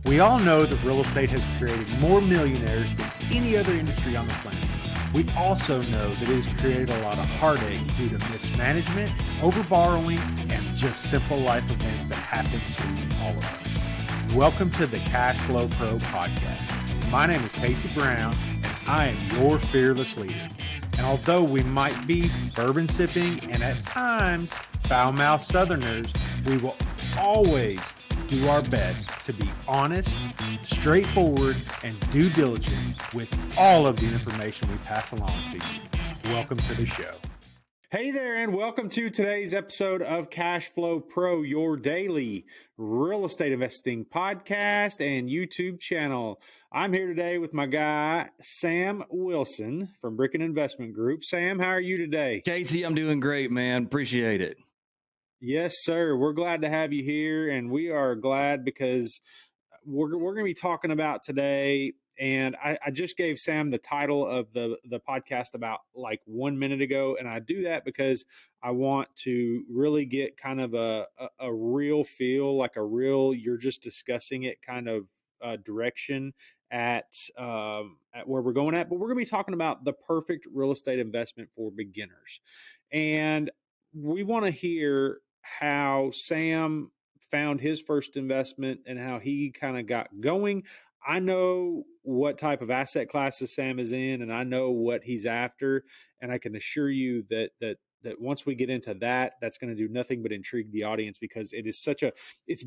We all know that real estate has created more millionaires than any other industry on the planet. We also know that it has created a lot of heartache due to mismanagement, overborrowing, and just simple life events that happen to all of us. Welcome to the CashFlowPro podcast. My name is Casey Brown, and I am your fearless leader. And although we might be bourbon sipping and at times foul-mouthed Southerners, we will always do our best to be honest, straightforward, and due diligent with all of the information we pass along to you. Welcome to the show. Hey there, and welcome to today's episode of CashFlowPro, your daily real estate investing podcast and YouTube channel. I'm here today with my guy, Sam Wilson from Bricken Investment Group. Sam, how are you today? Casey, I'm doing great, man. Appreciate it. Yes, sir. We're glad to have you here, and we are glad because we're going to be talking about today. And I just gave Sam the title of the podcast about like 1 minute ago, and I do that because I want to really get kind of a real feel, like a real you're just discussing it kind of direction at where we're going at. But we're going to be talking about the perfect real estate investment for beginners, and we want to hear how Sam found his first investment and how he kind of got going. I know what type of asset classes Sam is in, and I know what he's after. And I can assure you that once we get into that, that's going to do nothing but intrigue the audience because it is it's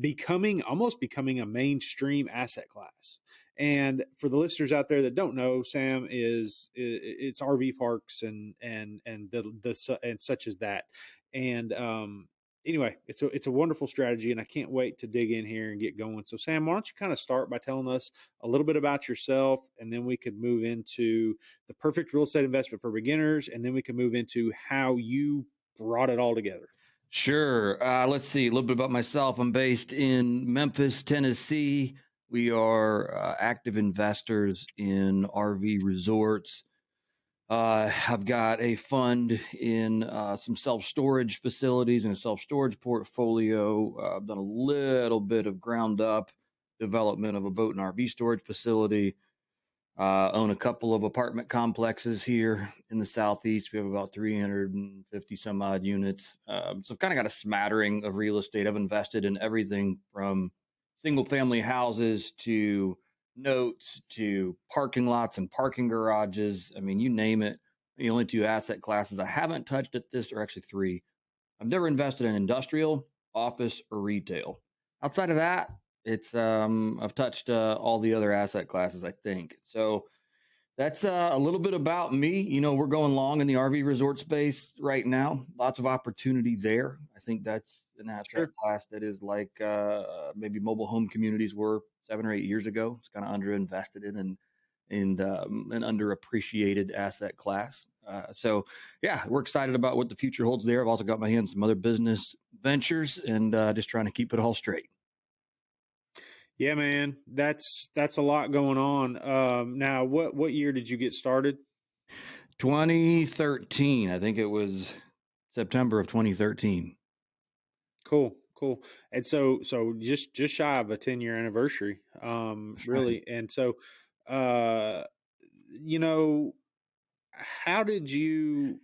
almost becoming a mainstream asset class. And for the listeners out there that don't know, Sam it's RV parks and such as that. And anyway, it's a wonderful strategy, and I can't wait to dig in here and get going. So, Sam, why don't you kind of start by telling us a little bit about yourself, and then we could move into the perfect real estate investment for beginners, and then we can move into how you brought it all together. Sure. Let's see a little bit about myself. I'm based in Memphis, Tennessee. We are active investors in RV resorts. I've got a fund in some self-storage facilities and a self-storage portfolio. I've done a little bit of ground up development of a boat and RV storage facility. Own a couple of apartment complexes here in the Southeast. We have about 350 some odd units. So I've kind of got a smattering of real estate. I've invested in everything from single family houses to notes to parking lots and parking garages. I mean, you name it. The only two asset classes I haven't touched at this are actually three. I've never invested in industrial, office, or retail. Outside of that, it's I've touched all the other asset classes, I think. So that's a little bit about me. You know, we're going long in the RV resort space right now. Lots of opportunity there. I think that's an asset class that is like maybe mobile home communities were 7 or 8 years ago. It's kind of underinvested in and an underappreciated asset class. So yeah, we're excited about what the future holds there. I've also got my hands in some other business ventures and just trying to keep it all straight. Yeah, man, that's a lot going on. Now, what year did you get started? 2013. I think it was September of 2013. Cool. And so just shy of a 10-year anniversary, really. And so, you know, how did you,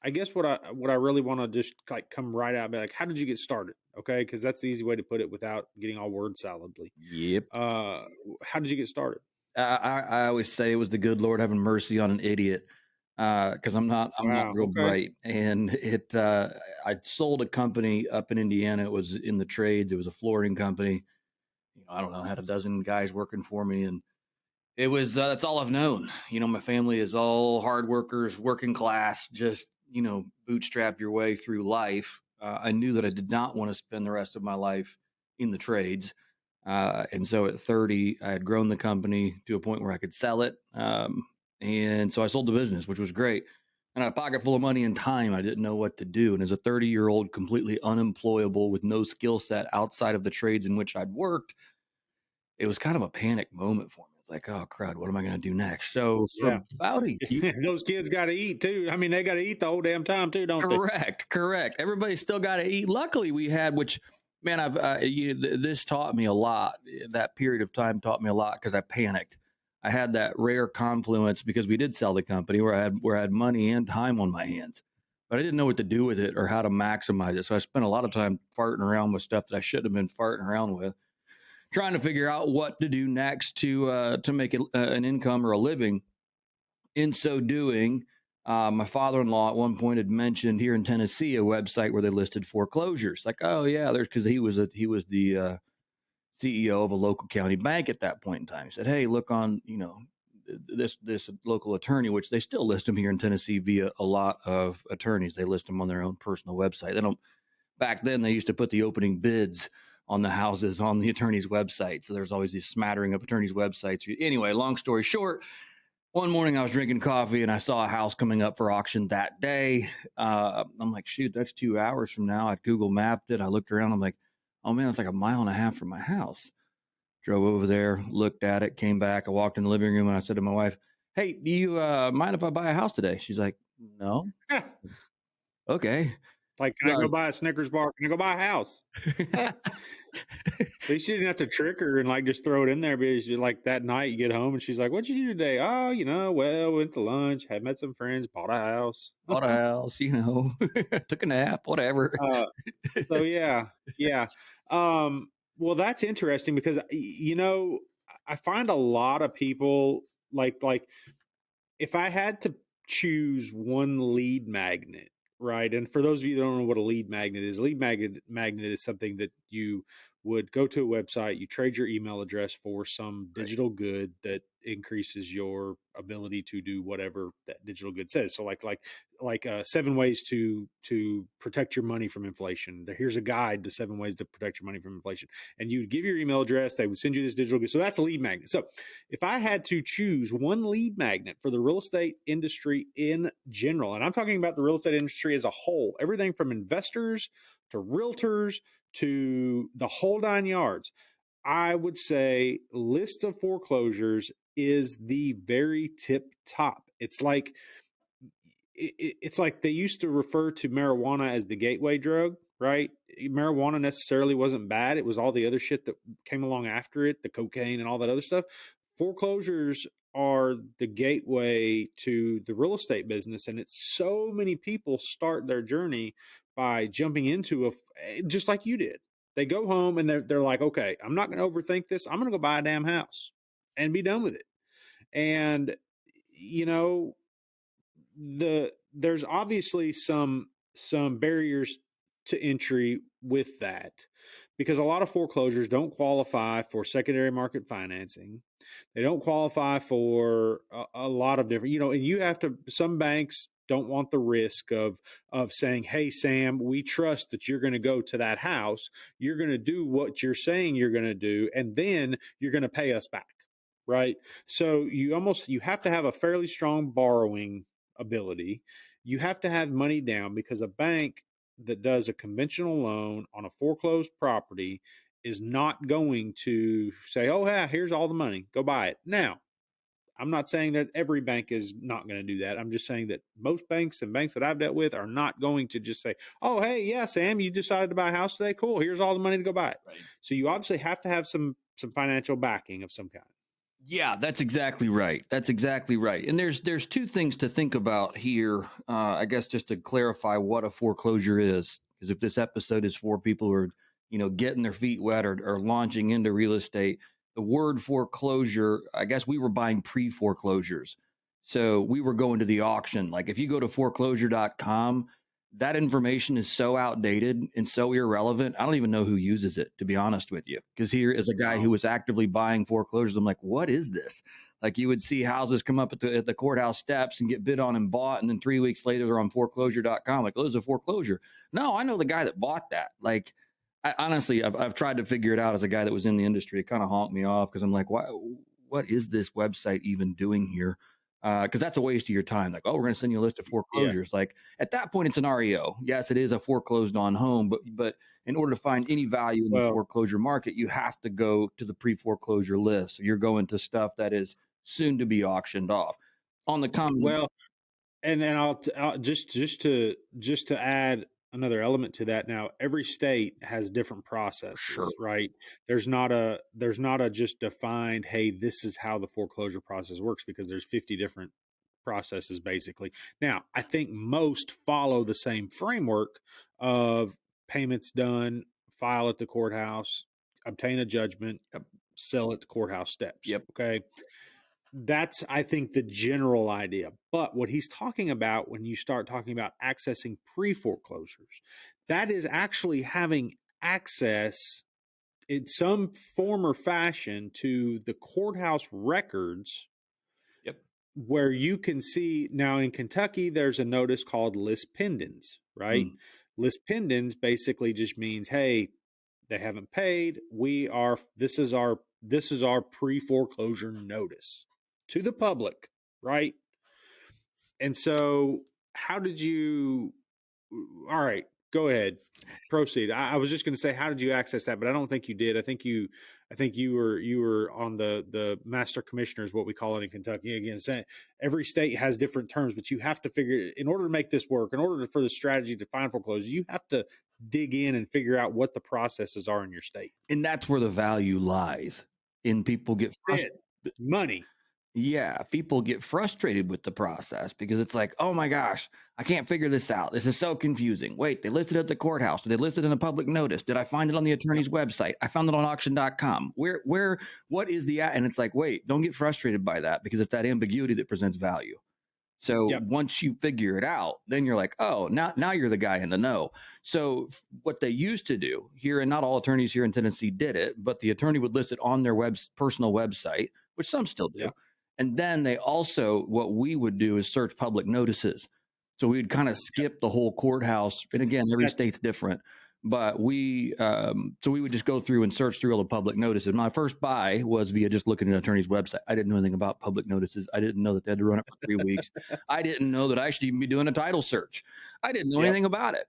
I guess what I really want to just like come right out, be like, how did you get started? Okay. Because that's the easy way to put it without getting all word salad-y. Yep. How did you get started? I always say it was the good Lord having mercy on an idiot. Cause I'm not real bright. And I sold a company up in Indiana. It was in the trades. It was a flooring company. You know, I don't know, had a dozen guys working for me, and it was, that's all I've known. You know, my family is all hard workers, working class, just, you know, bootstrap your way through life. I knew that I did not want to spend the rest of my life in the trades. And so at 30, I had grown the company to a point where I could sell it. And so I sold the business, which was great. And I had a pocket full of money and time. I didn't know what to do. And as a 30-year-old, completely unemployable with no skill set outside of the trades in which I'd worked, it was kind of a panic moment for me. It's like, oh, crud, what am I going to do next? So about a year. Those kids got to eat too. I mean, they got to eat the whole damn time too, don't they? Correct. Everybody still got to eat. Luckily, we had, which Man, this taught me a lot. That period of time taught me a lot because I panicked. I had that rare confluence because we did sell the company where I had money and time on my hands, but I didn't know what to do with it or how to maximize it. So I spent a lot of time farting around with stuff that I shouldn't have been farting around with, trying to figure out what to do next to make it, an income or a living. In so doing, my father-in-law at one point had mentioned here in Tennessee a website where they listed foreclosures. Like, oh yeah, there's because he was the CEO of a local county bank at that point in time. He said, hey, look on this local attorney, which they still list them here in Tennessee via a lot of attorneys. They list them on their own personal website. They don't. Back then, they used to put the opening bids on the houses on the attorney's website. So there's always this smattering of attorneys' websites. Anyway, long story short, one morning I was drinking coffee and I saw a house coming up for auction that day. I'm like, shoot, that's 2 hours from now. I Google mapped it. I looked around. I'm like, oh man, it's like a mile and a half from my house. Drove over there, looked at it, came back. I walked in the living room and I said to my wife, hey, do you mind if I buy a house today? She's like, no. Okay. Like, can I go buy a Snickers bar? Can I go buy a house? At least you didn't have to trick her and like just throw it in there because you like that night you get home and she's like, what'd you do today? Oh, well, went to lunch, had met some friends, bought a house. Bought a house, took a nap, whatever. So yeah. Well, that's interesting because, I find a lot of people like if I had to choose one lead magnet, right? And for those of you that don't know what a lead magnet is, magnet is something that you would go to a website, you trade your email address for some digital good that increases your ability to do whatever that digital good says. So like 7 ways to protect your money from inflation. Here's a guide to 7 ways to protect your money from inflation. And you would give your email address, they would send you this digital good. So that's a lead magnet. So if I had to choose one lead magnet for the real estate industry in general, and I'm talking about the real estate industry as a whole, everything from investors to realtors to the whole 9 yards, I would say list of foreclosures is the very tip top. It's like they used to refer to marijuana as the gateway drug, right? Marijuana necessarily wasn't bad. It was all the other shit that came along after it, the cocaine and all that other stuff. Foreclosures are the gateway to the real estate business. And it's so many people start their journey by jumping into just like you did. They go home and they're like, okay, I'm not going to overthink this. I'm going to go buy a damn house and be done with it. And, there's obviously some barriers to entry with that because a lot of foreclosures don't qualify for secondary market financing. They don't qualify for a lot of different, and you have to, some banks don't want the risk of saying, hey, Sam, we trust that you're going to go to that house. You're going to do what you're saying you're going to do, and then you're going to pay us back. Right. So you have to have a fairly strong borrowing ability. You have to have money down because a bank that does a conventional loan on a foreclosed property is not going to say, oh, yeah, here's all the money, go buy it. Now, I'm not saying that every bank is not going to do that. I'm just saying that most banks and banks that I've dealt with are not going to just say, oh, hey, yeah, Sam, you decided to buy a house today. Cool. Here's all the money to go buy it. Right. So you obviously have to have some financial backing of some kind. Yeah, that's exactly right. That's exactly right. And there's 2 things to think about here. I guess just to clarify what a foreclosure is, because if this episode is for people who are, getting their feet wet or launching into real estate, the word foreclosure, I guess we were buying pre-foreclosures. So we were going to the auction. Like if you go to foreclosure.com, that information is so outdated and so irrelevant. I don't even know who uses it, to be honest with you. Because here is a guy who was actively buying foreclosures. I'm like, what is this? Like you would see houses come up at the courthouse steps and get bid on and bought. And then 3 weeks later, they're on foreclosure.com. Like, oh, there's a foreclosure. No, I know the guy that bought that. Like, I've tried to figure it out as a guy that was in the industry. It kind of honked me off because I'm like, what is this website even doing here? Because that's a waste of your time. Like, oh, we're going to send you a list of foreclosures. Yeah. Like at that point, it's an REO. Yes, it is a foreclosed on home, but in order to find any value in the foreclosure market, you have to go to the pre-foreclosure list. So you're going to stuff that is soon to be auctioned off. On the common, and I'll just to add another element to that. Now, every state has different Sure. processes, right? There's not a just defined, hey, this is how the foreclosure process works, because there's 50 different processes basically. Now, I think most follow the same framework of payments done, file at the courthouse, obtain a judgment, Yep. sell at the courthouse steps. Yep. Okay. That's, I think, the general idea. But what he's talking about when you start talking about accessing pre foreclosures, that is actually having access in some form or fashion to the courthouse records, Yep. where you can see. Now in Kentucky, there's a notice called lis pendens, right? Mm. Lis pendens basically just means, hey, they haven't paid. This is our pre foreclosure notice to the public, right? And so, how did you? All right, go ahead, proceed. I was just going to say, how did you access that? But I don't think you did. I think you were on the master commissioners, what we call it in Kentucky. Again, saying every state has different terms, but you have to figure, in order to make this work, in order for the strategy to find foreclosures, you have to dig in and figure out what the processes are in your state. And that's where the value lies. And people get frustrated. Money. Yeah, people get frustrated with the process because it's like, oh my gosh, I can't figure this out. This is so confusing. Wait, they listed it at the courthouse. Did they list it in a public notice? Did I find it on the attorney's website? I found it on auction.com. What is the, and it's like, wait, don't get frustrated by that, because it's that ambiguity that presents value. So Yep. once you figure it out, then you're like, oh, now you're the guy in the know. So what they used to do here, and not all attorneys here in Tennessee did it, but the attorney would list it on their personal website, which some still do. Yeah. And then they also, what we would do is search public notices. So we would kind of skip the whole courthouse. And again, every state's different. But so we would just go through and search through all the public notices. My first buy was via just looking at an attorney's website. I didn't know anything about public notices. I didn't know that they had to run it for 3 weeks. I didn't know that I should even be doing a title search. I didn't know anything about it.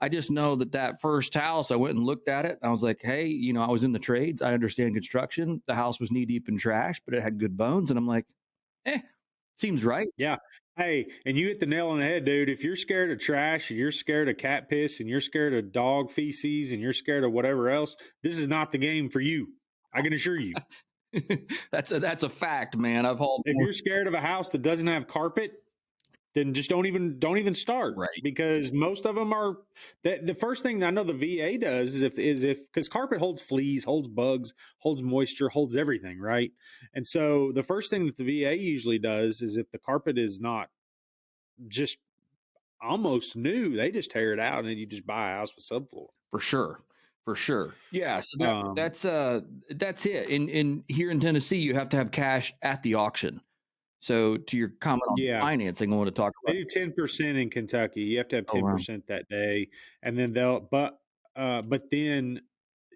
I just know that first house, I went and looked at it. I was like, hey, I was in the trades. I understand construction. The house was knee deep in trash, but it had good bones. And I'm like, seems right. Yeah. Hey, and you hit the nail on the head, dude. If you're scared of trash and you're scared of cat piss and you're scared of dog feces and you're scared of whatever else, this is not the game for you. I can assure you. That's a fact, man. If you're scared of a house that doesn't have carpet, then just don't even start, right, because most of them are. The first thing I know the VA does is if because carpet holds fleas, holds bugs, holds moisture, holds everything, right? And so the first thing that the VA usually does is, if the carpet is not just almost new, they just tear it out and you just buy a house with subfloor. For sure. Yeah. So that's it. In here in Tennessee, you have to have cash at the auction. So to your comment on financing, I want to talk about. They do 10% in Kentucky. You have to have 10% that day, and then but then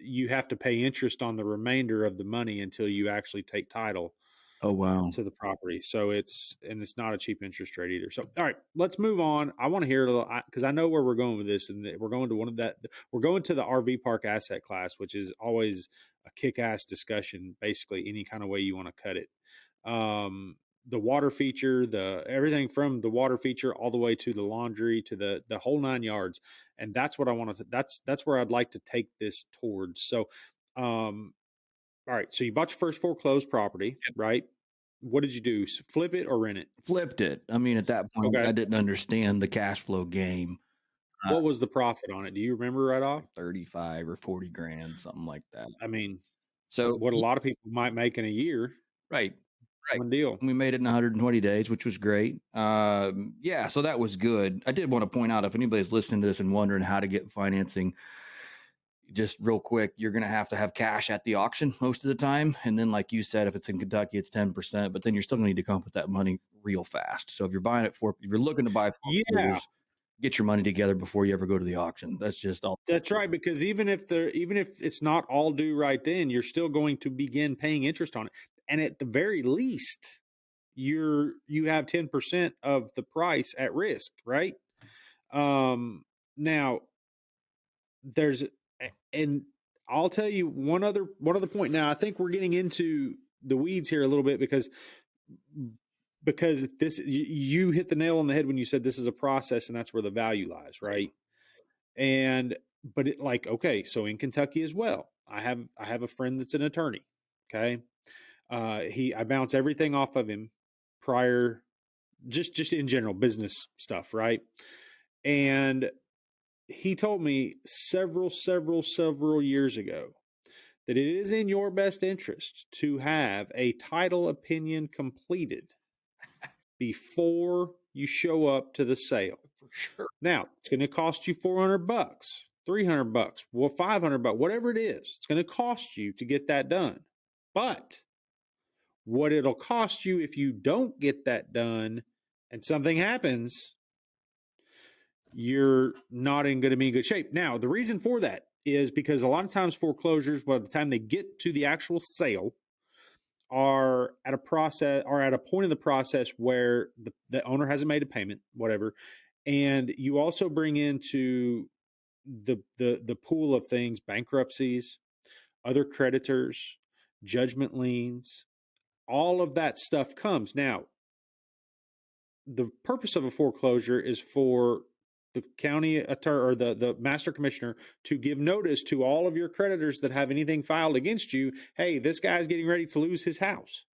you have to pay interest on the remainder of the money until you actually take title. Oh, wow. To the property. So it's not a cheap interest rate either. So, all right, let's move on. I want to hear a little, because I know where we're going with this, and we're going to we're going to the RV park asset class, which is always a kick-ass discussion, basically any kind of way you want to cut it. The water feature, everything from the water feature all the way to the laundry, to the whole 9 yards. And that's what I want to, that's where I'd like to take this towards. So, all right. So you bought your first foreclosed property, right? What did you do? Flip it or rent it? Flipped it. I mean, at that point, I didn't understand the cash flow game. What was the profit on it? Do you remember right off? 35 or 40 grand, something like that. I mean, so what a lot of people might make in a year. Right. One deal. We made it in 120 days, which was great. Yeah, so that was good. I did want to point out, if anybody's listening to this and wondering how to get financing, just real quick, you're going to have cash at the auction most of the time. And then, like you said, if it's in Kentucky, it's 10%, but then you're still going to need to come up with that money real fast. So if you're buying it if you're looking to buy get your money together before you ever go to the auction. That's just all. That's right. Because even if it's not all due right then, you're still going to begin paying interest on it. And at the very least, you have 10% of the price at risk, right? Now and I'll tell you one other point. Now, I think we're getting into the weeds here a little bit, because this, you hit the nail on the head when you said this is a process, and that's where the value lies, right? But like, okay, so in Kentucky as well, I have a friend that's an attorney. Okay. I bounce everything off of him prior, just in general business stuff. Right. And he told me several years ago that it is in your best interest to have a title opinion completed before you show up to the sale. For sure. Now, it's going to cost you $400, $300, well, $500, whatever it is. It's going to cost you to get that done. But what it'll cost you if you don't get that done and something happens, you're not going to be in good shape. Now, the reason for that is because a lot of times foreclosures, by the time they get to the actual sale, are at a point in the process where the owner hasn't made a payment, whatever, and you also bring into the pool of things bankruptcies, other creditors, judgment liens, all of that stuff comes. Now, the purpose of a foreclosure is for the county attorney or the master commissioner to give notice to all of your creditors that have anything filed against you. Hey, this guy's getting ready to lose his house.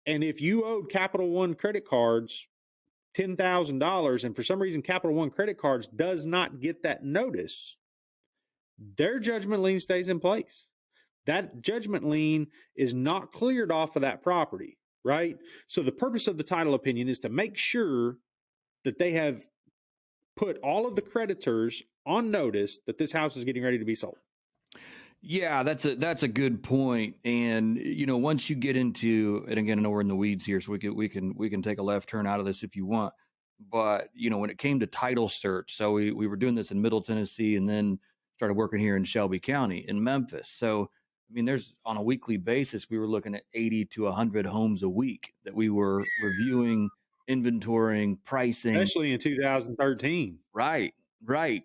And if you owed Capital One credit cards $10,000 and for some reason Capital One credit cards does not get that notice, their judgment lien stays in place. That judgment lien is not cleared off of that property, right? So the purpose of the title opinion is to make sure that they have put all of the creditors on notice that this house is getting ready to be sold. Yeah, that's a good point. And once you get into, and again, I know we're in the weeds here, so we can take a left turn out of this if you want. But when it came to title search, so we were doing this in Middle Tennessee, and then started working here in Shelby County in Memphis. So I mean, there's on a weekly basis, we were looking at 80 to 100 homes a week that we were reviewing, inventorying, pricing. Especially in 2013. Right.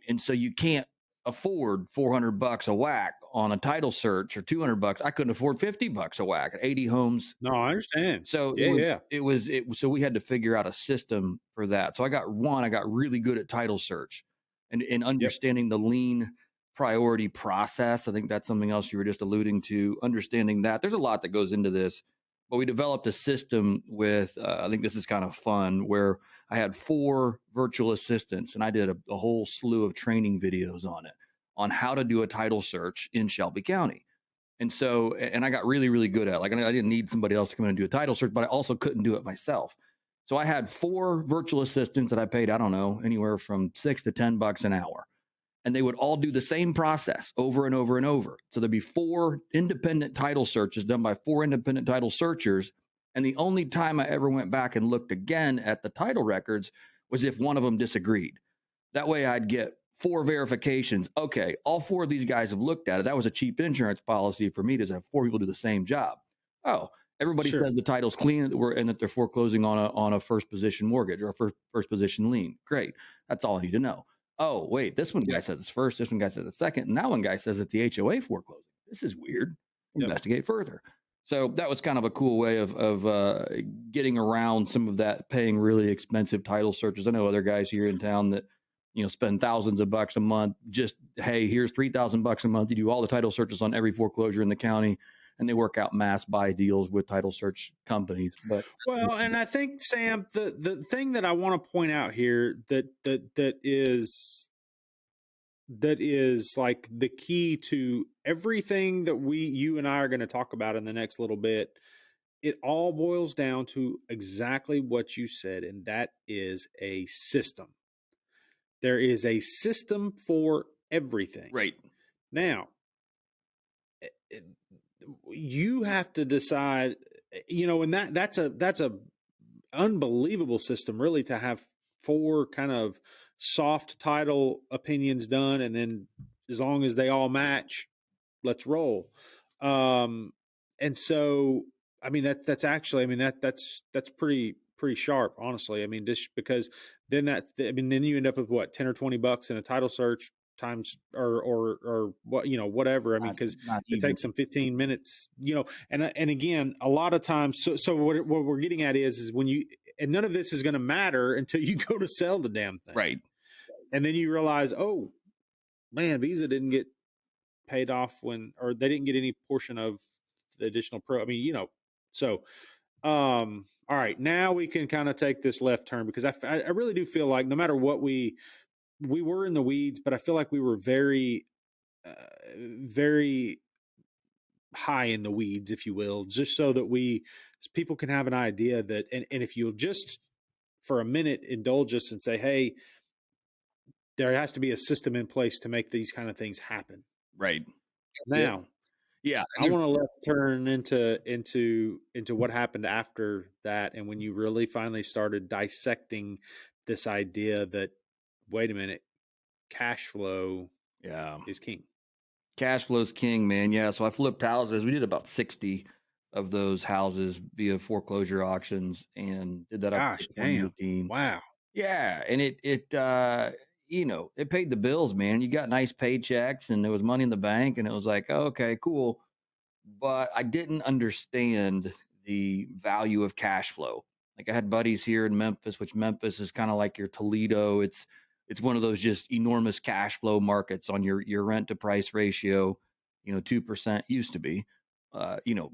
And so you can't afford $400 a whack on a title search or $200. I couldn't afford $50 a whack at 80 homes. No, I understand. So so we had to figure out a system for that. So I got really good at title search and understanding the lien priority process. I think that's something else you were just alluding to, understanding that there's a lot that goes into this, but we developed a system with, I think this is kind of fun, where I had 4 virtual assistants and I did a whole slew of training videos on it, on how to do a title search in Shelby County. And so, and I got really, really good at it. Like, I didn't need somebody else to come in and do a title search, but I also couldn't do it myself. So I had 4 virtual assistants that I paid, I don't know, anywhere from $6 to $10 an hour. And they would all do the same process over and over and over. So there'd be 4 independent title searches done by 4 independent title searchers. And the only time I ever went back and looked again at the title records was if one of them disagreed. That way I'd get 4 verifications. Okay, all 4 of these guys have looked at it. That was a cheap insurance policy for me to have 4 people do the same job. Oh, everybody says the title's clean and that they're foreclosing on a first position mortgage or a first position lien. Great. That's all I need to know. Oh, wait, this one guy says it's first, this one guy says it's second, and that one guy says it's the HOA foreclosing. This is weird. Investigate further. So that was kind of a cool way of getting around some of that, paying really expensive title searches. I know other guys here in town that spend thousands of bucks a month. Just, hey, here's $3,000 a month. You do all the title searches on every foreclosure in the county, and they work out mass buy deals with title search companies. But and I think, Sam, the thing that I want to point out here that is like the key to everything that you and I are going to talk about in the next little bit, it all boils down to exactly what you said, and that is a system. There is a system for everything. Right. Now, you have to decide, and that's a unbelievable system, really, to have 4 kind of soft title opinions done, and then as long as they all match, let's roll. And so, I mean, that's actually, I mean, that's pretty sharp, honestly. I mean, just because then then you end up with what, $10 or $20 in a title search times or what, whatever. I mean, because it takes them 15 minutes, and again, a lot of times. So what we're getting at is when and none of this is going to matter until you go to sell the damn thing. Right. And then you realize, oh, man, Visa didn't get paid off or they didn't get any portion of the additional pro. I mean, so all right, now we can kind of take this left turn because I really do feel like no matter what we were in the weeds, but I feel like we were very high in the weeds, if you will, just so that people can have an idea that, and if you'll just for a minute indulge us and say, hey, there has to be a system in place to make these kind of things happen. Right. Now, yeah, I want to left turn into what happened after that, and when you really finally started dissecting this idea that, wait a minute, cash flow is king. Cash flow's king, man. Yeah. So I flipped houses. We did about 60 of those houses via foreclosure auctions and did that up to Gosh, damn. 2018. Wow. Yeah. And it it paid the bills, man. You got nice paychecks and there was money in the bank and it was like, oh, okay, cool. But I didn't understand the value of cash flow. Like I had buddies here in Memphis, which Memphis is kind of like your Toledo. It's one of those just enormous cash flow markets on your rent to price ratio. 2% used to be,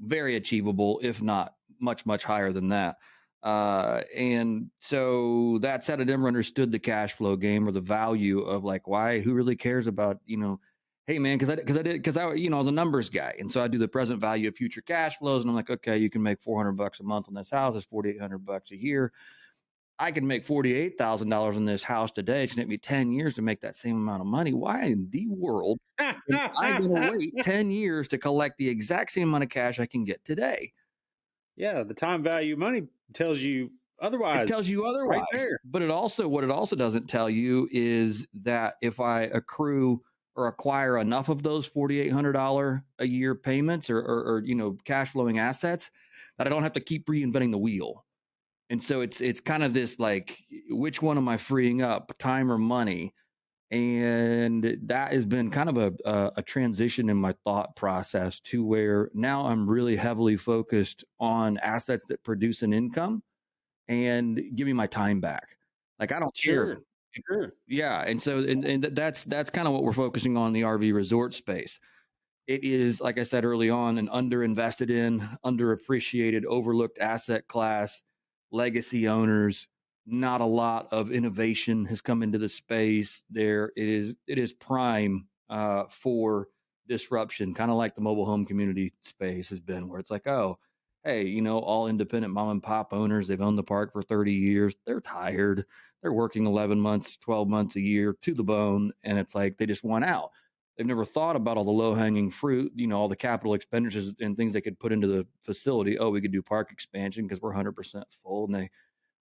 very achievable, if not much higher than that. And so that said, I never understood the cash flow game or the value of like who really cares about hey man, because I was a numbers guy, and so I do the present value of future cash flows, and I'm like, okay, you can make $400 a month on this house, it's $4,800 a year. I can make $48,000 on this house today. It's going to take me 10 years to make that same amount of money. Why in the world am I going to wait 10 years to collect the exact same amount of cash I can get today? Yeah, the time value of money tells you otherwise. It tells you otherwise. Right there. But what it also doesn't tell you is that if I accrue or acquire enough of those $4,800 a year payments or cash flowing assets, that I don't have to keep reinventing the wheel. And so it's kind of this like, which one am I freeing up, time or money? And that has been kind of a transition in my thought process to where now I'm really heavily focused on assets that produce an income and give me my time back. Like I don't care. Sure. Yeah. And so and that's kind of what we're focusing on in the RV resort space. It is, like I said early on, an underinvested in, underappreciated, overlooked asset class, legacy owners. Not a lot of innovation has come into the space. It is prime for disruption, kind of like the mobile home community space has been, where it's like, oh, hey, all independent mom and pop owners, they've owned the park for 30 years. They're tired. They're working 11 months, 12 months a year to the bone. And it's like they just want out. They've never thought about all the low hanging fruit, all the capital expenditures and things they could put into the facility. Oh, we could do park expansion because we're 100% full. And they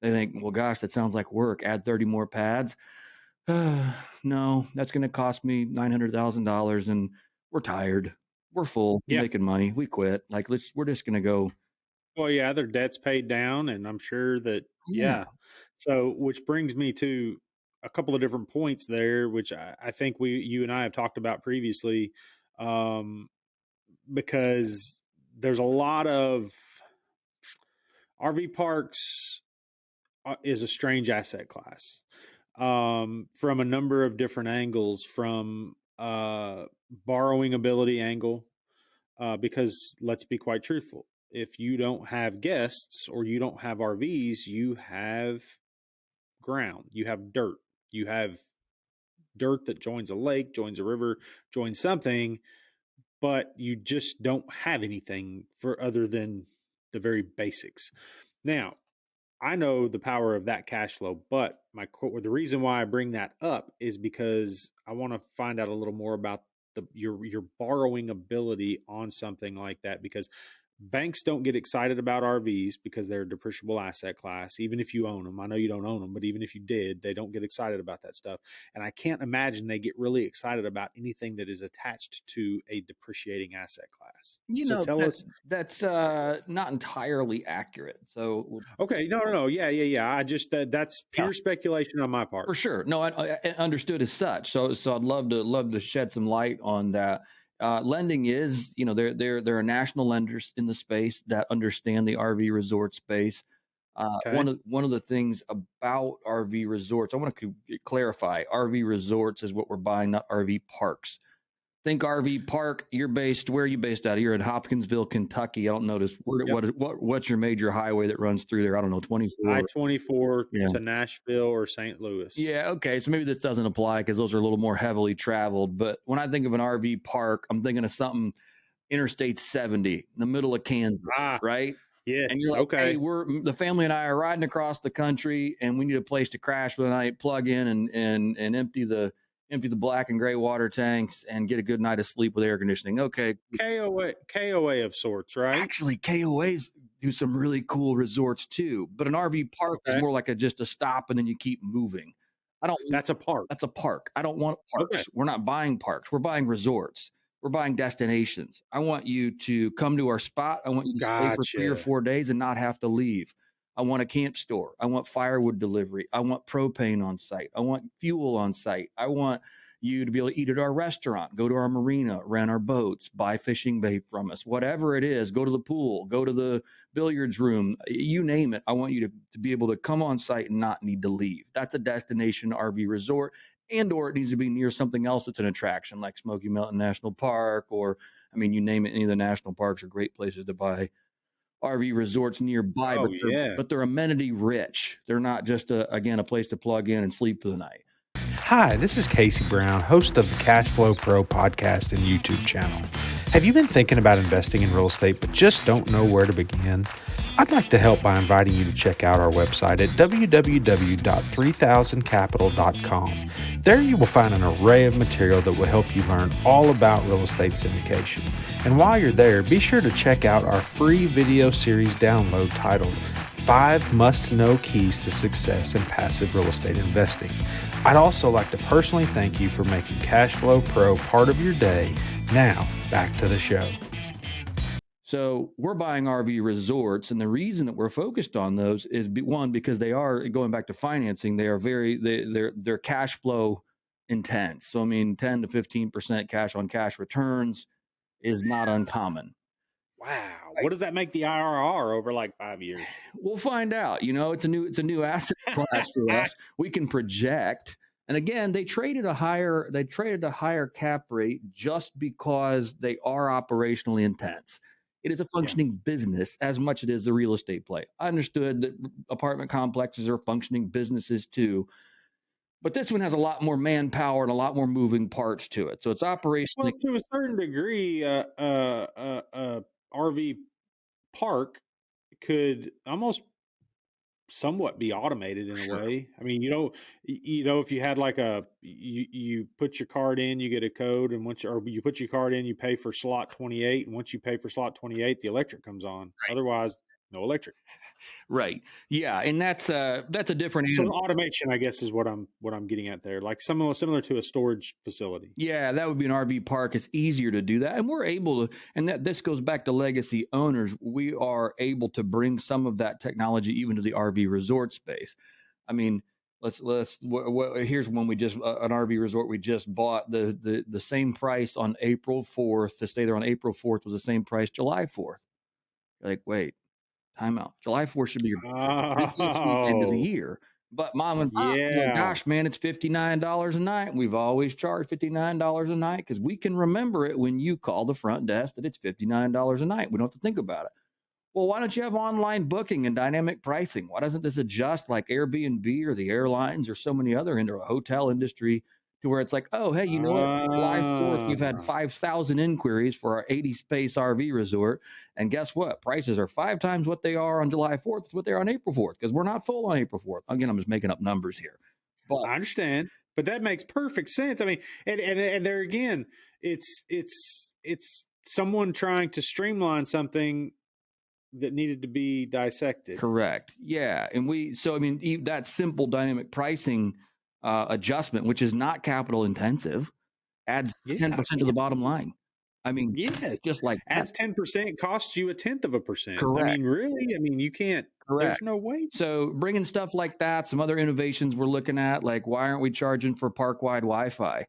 think, well, gosh, that sounds like work. Add 30 more pads. No, that's going to cost me $900,000 and we're tired. We're full. We're making money. We quit. Like, we're just going to go. Well, yeah, their debt's paid down. And I'm sure that, yeah. So, which brings me to a couple of different points there, which I think you and I have talked about previously, because there's a lot of RV parks is a strange asset class from a number of different angles, from borrowing ability angle, because let's be quite truthful. If you don't have guests or you don't have RVs, you have ground, you have dirt, you have dirt that joins a lake, joins a river, joins something, but you just don't have anything for other than the very basics. Now, I know the power of that cash flow, but the reason why I bring that up is because I want to find out a little more about your borrowing ability on something like that, because banks don't get excited about RVs because they're a depreciable asset class. Even if you own them, I know you don't own them, but even if you did, they don't get excited about that stuff. And I can't imagine they get really excited about anything that is attached to a depreciating asset class. So tell us. That's not entirely accurate. So okay, no, yeah. I just that's pure speculation on my part. For sure. No, I understood as such. So I'd love to shed some light on that. Lending is, there are national lenders in the space that understand the RV resort space. Okay. One of the things about RV resorts, I want to clarify, RV resorts is what we're buying, not RV parks. Think RV park. Where are you based out of? You're in Hopkinsville, Kentucky. I don't notice Yep. what's your major highway that runs through there? I don't know, 24. I-24 Yeah. to Nashville or St. Louis. Yeah, okay. So maybe this doesn't apply because those are a little more heavily traveled. But when I think of an RV park, I'm thinking of something Interstate 70 in the middle of Kansas, Ah, right? yes. And you're like, hey, Okay. the family and I are riding across the country and we need a place to crash for the night, plug in and empty the black and gray water tanks and get a good night of sleep with air conditioning. Okay. KOA of sorts, right? Actually, KOAs do some really cool resorts too, but an RV park is Okay. more like just a stop and then you keep moving. I don't That's a park. That's a park. I don't want Okay. parks. We're not buying parks. We're buying resorts. We're buying destinations. I want you to come to our spot. I want you to stay for 3 or Gotcha. 4 days and not have to leave. I want a camp store. I want firewood delivery. I want propane on site. I want fuel on site. I want you to be able to eat at our restaurant, go to our marina, rent our boats, buy fishing bait from us, whatever it is, go to the pool, go to the billiards room, you name it. I want you to be able to come on site and not need to leave. That's a destination RV resort, and or it needs to be near something else that's an attraction like Smoky Mountain National Park, or I mean, you name it, any of the national parks are great places to buy RV resorts nearby, Oh yeah. but they're amenity rich. They're not just again a place to plug in and sleep for the night. Hi, this is Casey Brown, host of the CashFlowPro podcast and YouTube channel. Have you been thinking about investing in real estate but just don't know where to begin? I'd like to help by inviting you to check out our website at www.3000capital.com. There you will find an array of material that will help you learn all about real estate syndication. And while you're there, be sure to check out our free video series download titled 5 Must-Know Keys to Success in Passive Real Estate Investing. I'd also like to personally thank you for making CashFlowPro part of your day. Now, back to the show. So we're buying RV resorts, and the reason that we're focused on those is one, because they are going back to financing. They are they're cash flow intense. So I mean, 10 to 15% cash on cash returns is not uncommon. Wow. What does that make the IRR over like 5 years? We'll find out. You know, it's a new asset class for us. We can project. And again, they traded a higher cap rate just because they are operationally intense. It is a Yeah. functioning business as much as it is a real estate play. I understood that apartment complexes are functioning businesses too, but this one has a lot more manpower and a lot more moving parts to it. So it's operationally Well, to a certain degree, RV park could almost somewhat be automated in a sure. way. I mean, if you had like you put your card in, you get a code, and or you put your card in, you pay for slot 28, and once you pay for slot 28, the electric comes on. Otherwise, no electric. Right. Yeah, and that's a different So animal. automation, I guess, is what I'm getting at there. Like similar to a storage facility. Yeah, that would be an RV park. It's easier to do that. And we're able to, and this goes back to legacy owners. We are able to bring some of that technology even to the RV resort space. I mean, here's when we just, an RV resort we just bought. The same price on April 4th to stay there on April 4th was the same price July 4th. Like, wait, time out. July 4th should be your birthday. It's the end of the Oh, year. But mom and pop, well, yeah. gosh, man, it's $59 a night. We've always charged $59 a night because we can remember it when you call the front desk that it's $59 a night. We don't have to think about it. Well, why don't you have online booking and dynamic pricing? Why doesn't this adjust like Airbnb or the airlines or so many other into a hotel industry to where it's like, oh, hey, you know what? July 4th, we've had Ah. 5,000 inquiries for our 80 space RV resort. And guess what? Prices are 5 times what they are on July 4th, is what they are on April 4th, because we're not full on April 4th. Again, I'm just making up numbers here. But I understand, but that makes perfect sense. I mean, and there again, it's someone trying to streamline something that needed to be dissected. correct. Yeah. And so, I mean, that simple dynamic pricing adjustment, which is not capital intensive, adds Yeah, 10% to the bottom line. I mean, yes, just like that. adds 10%, costs you 1/10%. I Correct. mean, really, I mean, you can't. Correct. There's no way. So bringing stuff like that, some other innovations we're looking at, like why aren't we charging for park-wide Wi-Fi?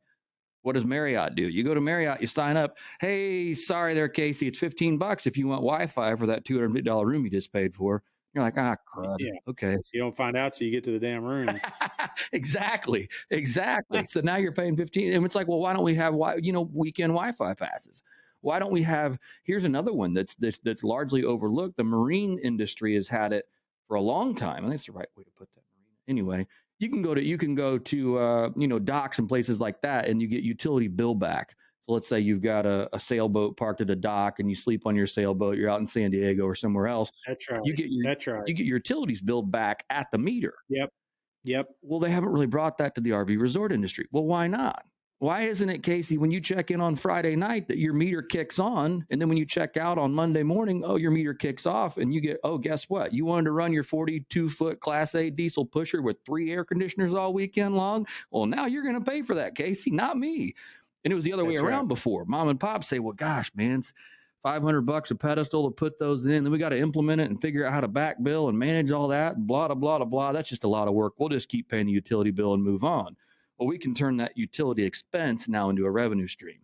What does Marriott do? You go to Marriott, you sign up. Hey, sorry there, Casey, it's $15 if you want Wi-Fi for that $250 room you just paid for. You're like, ah, crud. Yeah. Okay. You don't find out till you get to the damn room. Exactly. So now you're paying 15, and it's like, well, why don't we have weekend Wi-Fi passes? Why don't we have? Here's another one that's largely overlooked. The marine industry has had it for a long time. I think it's the right way to put that. Anyway, you can go to docks and places like that, and you get utility bill back. So let's say you've got a sailboat parked at a dock, and you sleep on your sailboat. You're out in San Diego or somewhere else. That's right. You get your That's right. you get your utilities billed back at the meter. Yep. Well, they haven't really brought that to the RV resort industry. Well, why not? Why isn't it, Casey, when you check in on Friday night that your meter kicks on, and then when you check out on Monday morning, your meter kicks off, and you get, guess what? You wanted to run your 42-foot Class A diesel pusher with 3 air conditioners all weekend long? Well, now you're going to pay for that, Casey, not me. And it was the other way around before. Mom and pop say, well, gosh, man, it's $500 a pedestal to put those in. Then we got to implement it and figure out how to back bill and manage all that. Blah, blah, blah, blah. That's just a lot of work. We'll just keep paying the utility bill and move on. Well, we can turn that utility expense now into a revenue stream.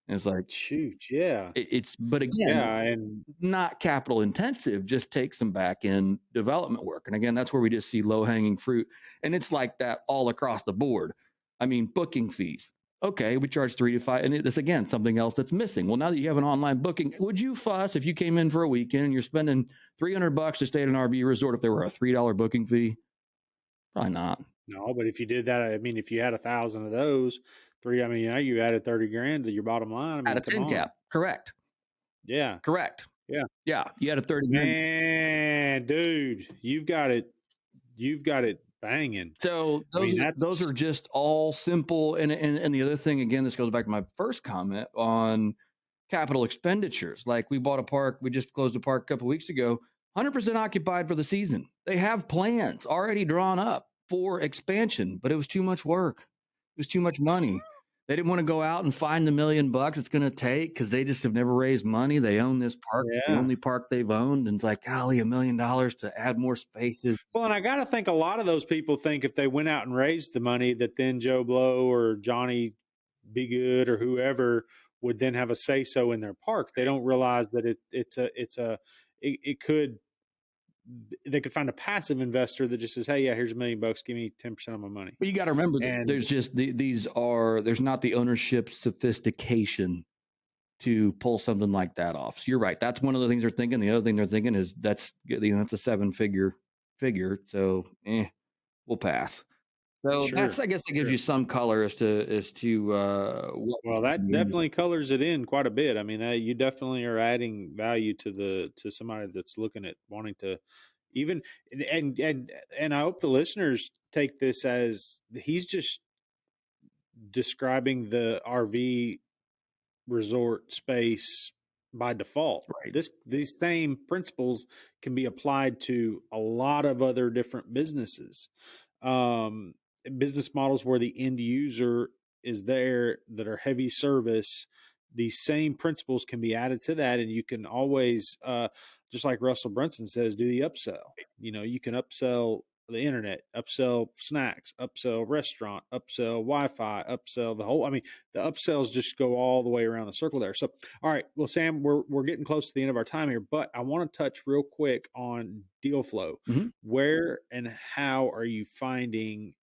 And it's like, shoot, yeah. But again, and not capital intensive, just take some back end development work. And again, that's where we just see low hanging fruit. And it's like that all across the board. I mean, booking fees. Okay, we charge 3 to 5. And it's, again, something else that's missing. Well, now that you have an online booking, would you fuss if you came in for a weekend and you're spending $300 to stay at an RV resort if there were a $3 booking fee? Probably not. No, but if you did that, I mean, if you had 1,000 of those, now you added 30 grand to your bottom line. I mean, at a 10 cap. Correct. Yeah. Correct. Yeah. Yeah. You had a 30 man, dude, you've got it banging. So those are just all simple. And the other thing, again, this goes back to my first comment on capital expenditures. Like we just closed a park a couple of weeks ago, 100% occupied for the season. They have plans already drawn up for expansion, but it was too much work. It was too much money. They didn't want to go out and find the $1 million it's going to take because they just have never raised money. They own this park, the only park they've owned. And it's like, golly, $1 million to add more spaces. Well, and I got to think a lot of those people think if they went out and raised the money that then Joe Blow or Johnny Be Good or whoever would then have a say so in their park. They don't realize that they could find a passive investor that just says, hey, yeah, here's $1 million. Give me 10% of my money. But you got to remember that there's just there's not the ownership sophistication to pull something like that off. So you're right. That's one of the things they're thinking. The other thing they're thinking is that's a 7-figure figure. So we'll pass. So that's, I guess, it gives you some color as to what. Well, that definitely colors it in quite a bit. I mean, you definitely are adding value to somebody that's looking at wanting to even and I hope the listeners take this as he's just describing the RV resort space by default. Right. These same principles can be applied to a lot of other different businesses. Business models where the end user is there that are heavy service, these same principles can be added to that. And you can always, just like Russell Brunson says, do the upsell. You can upsell the internet, upsell snacks, upsell restaurant, upsell Wi-Fi, upsell the upsells just go all the way around the circle there. So, all right, well, Sam, we're getting close to the end of our time here, but I want to touch real quick on deal flow. Mm-hmm. Where and how are you finding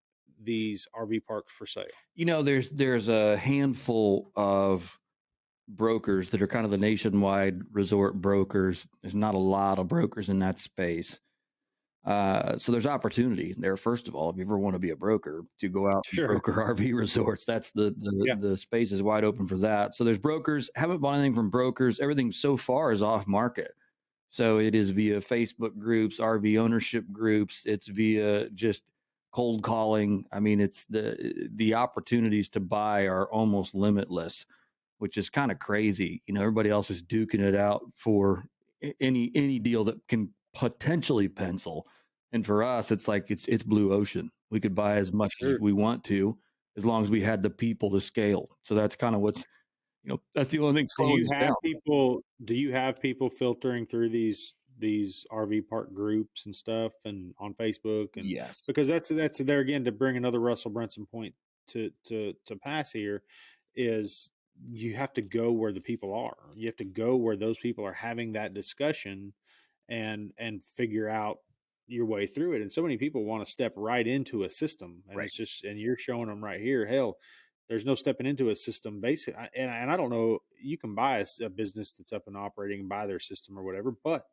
these RV parks for sale? There's a handful of brokers that are kind of the nationwide resort brokers. There's not a lot of brokers in that space. So there's opportunity there. First of all, if you ever want to be a broker, to go out and broker RV resorts, that's the space is wide open for that. So there's brokers. Haven't bought anything from brokers. Everything so far is off market. So it is via Facebook groups, RV ownership groups. It's via just cold calling. I mean, it's the opportunities to buy are almost limitless, which is kind of crazy. Everybody else is duking it out for any deal that can potentially pencil. And for us, it's like it's blue ocean. We could buy as much as we want to, as long as we had the people to scale. So that's kind of what's, that's the only thing. So do you have people filtering through these RV park groups and stuff and on Facebook? And yes, because that's there again, to bring another Russell Brunson point to pass here, is you have to go where the people are. You have to go where those people are having that discussion and figure out your way through it. And so many people want to step right into a system, and Right. it's just, and you're showing them right here, hell, there's no stepping into a system. Basic, and I don't know, you can buy a business that's up and operating and buy their system or whatever, but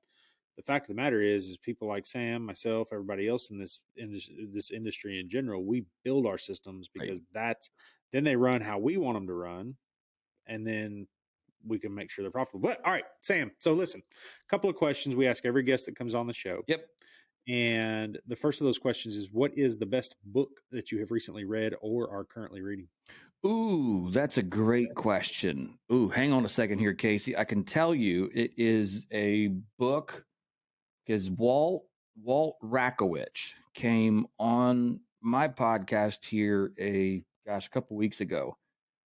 the fact of the matter is people like Sam, myself, everybody else in this industry in general, we build our systems because then they run how we want them to run, and then we can make sure they're profitable. But all right, Sam. So listen, a couple of questions we ask every guest that comes on the show. Yep. And the first of those questions is, what is the best book that you have recently read or are currently reading? Ooh, that's a great question. Ooh, hang on a second here, Casey. I can tell you it is a book because Walt Rakowicz came on my podcast here a couple weeks ago,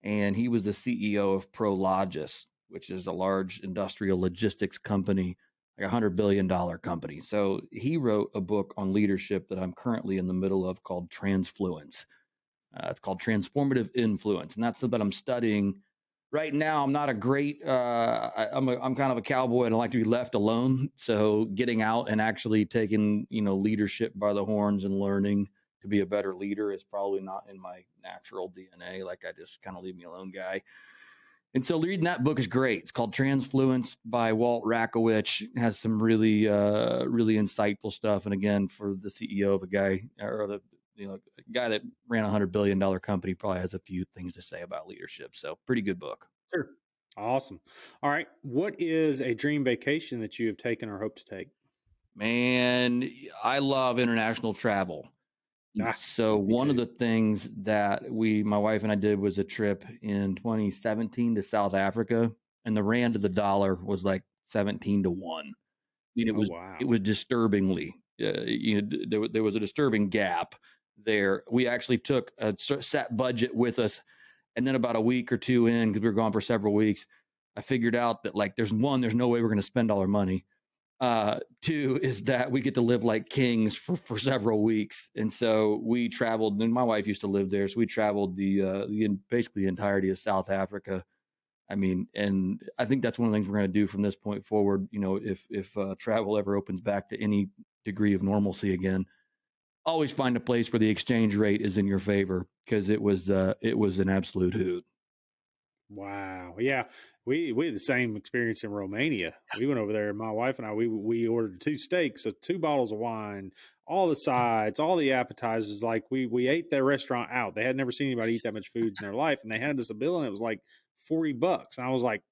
and he was the CEO of Prologis, which is a large industrial logistics company, like $100 billion company. So he wrote a book on leadership that I'm currently in the middle of called Transfluence. It's called Transformative Influence, and that's what I'm studying right now. I'm not a great. I'm kind of a cowboy, and I like to be left alone. So getting out and actually taking leadership by the horns and learning to be a better leader is probably not in my natural DNA. Like, I just kind of leave me alone guy. And so reading that book is great. It's called Transfluence by Walt Rakowicz. It has some really insightful stuff. And again, for the CEO of a guy or the guy that ran $100 billion company, probably has a few things to say about leadership. So pretty good book. Sure. Awesome. All right. What is a dream vacation that you have taken or hope to take? Man, I love international travel. So one of the things that my wife and I did was a trip in 2017 to South Africa, and the rand to the dollar was like 17 to 1. I mean, it was disturbingly, there was a disturbing gap there. We actually took a set budget with us, and then about a week or two in, because we were gone for several weeks, I figured out that there's no way we're going to spend all our money. Two is that we get to live like kings for several weeks. And so we traveled, and my wife used to live there. So we traveled basically the entirety of South Africa. I mean, and I think that's one of the things we're going to do from this point forward. If travel ever opens back to any degree of normalcy again, always find a place where the exchange rate is in your favor, because it was an absolute hoot. Wow. Yeah. We had the same experience in Romania. We went over there, my wife and I, we ordered 2 steaks, so 2 bottles of wine, all the sides, all the appetizers. Like we ate their restaurant out. They had never seen anybody eat that much food in their life. And they handed us a bill, and it was like $40. And I was like,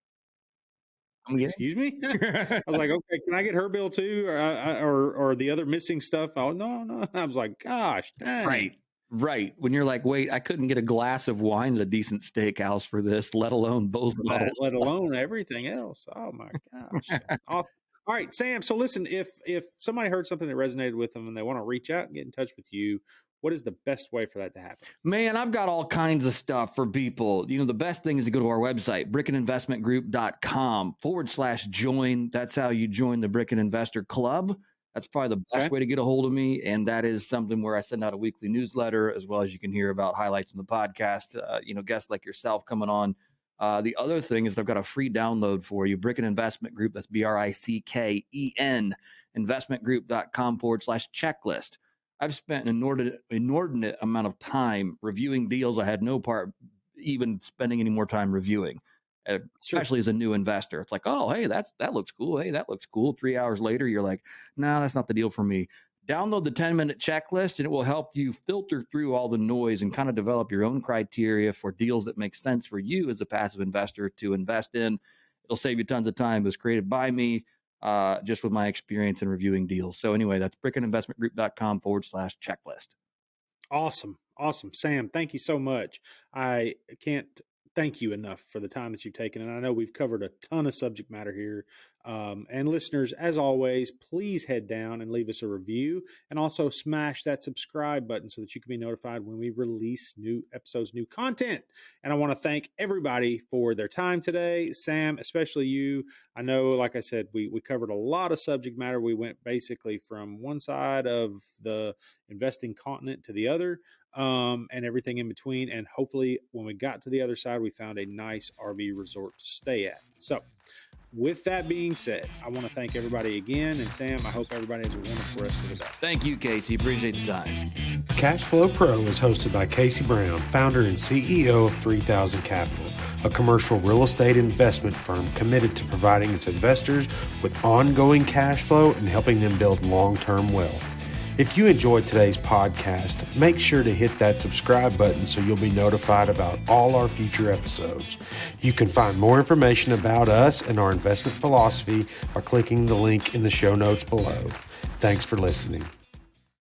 excuse me? I was like, okay, can I get her bill too? Or the other missing stuff? Oh, no. I was like, gosh, dang. Right. When you're like, wait, I couldn't get a glass of wine at a decent steakhouse for this, let alone both bottles. Let alone everything else. Oh my gosh. All right, Sam. So listen, if somebody heard something that resonated with them and they want to reach out and get in touch with you, what is the best way for that to happen? Man, I've got all kinds of stuff for people. The best thing is to go to our website, brickeninvestmentgroup.com/join. That's how you join the Bricken Investor Club. That's probably the best way to get a hold of me. And that is something where I send out a weekly newsletter, as well as you can hear about highlights in the podcast, guests like yourself coming on. The other thing is I've got a free download for you, Bricken Investment Group. That's BRICKEN, investmentgroup.com/checklist. I've spent an inordinate amount of time reviewing deals I had no part even spending any more time reviewing, especially as a new investor. It's like, oh, hey, that looks cool. Hey, that looks cool. 3 hours later, you're like, no, that's not the deal for me. Download the 10-minute checklist, and it will help you filter through all the noise and kind of develop your own criteria for deals that make sense for you as a passive investor to invest in. It'll save you tons of time. It was created by me, just with my experience in reviewing deals. So anyway, that's brickeninvestmentgroup.com/checklist. Awesome. Sam, thank you so much. I can't thank you enough for the time that you've taken. And I know we've covered a ton of subject matter here. And listeners, as always, please head down and leave us a review, and also smash that subscribe button so that you can be notified when we release new episodes, new content. And I want to thank everybody for their time today. Sam, especially you. I know, like I said, we covered a lot of subject matter. We went basically from one side of the investing continent to the other, and everything in between. And hopefully when we got to the other side, we found a nice RV resort to stay at. So with that being said, I want to thank everybody again. And Sam, I hope everybody has a wonderful rest of the day. Thank you, Casey. Appreciate the time. CashFlowPro is hosted by Casey Brown, founder and CEO of 3000 Capital, a commercial real estate investment firm committed to providing its investors with ongoing cash flow and helping them build long-term wealth. If you enjoyed today's podcast, make sure to hit that subscribe button so you'll be notified about all our future episodes. You can find more information about us and our investment philosophy by clicking the link in the show notes below. Thanks for listening.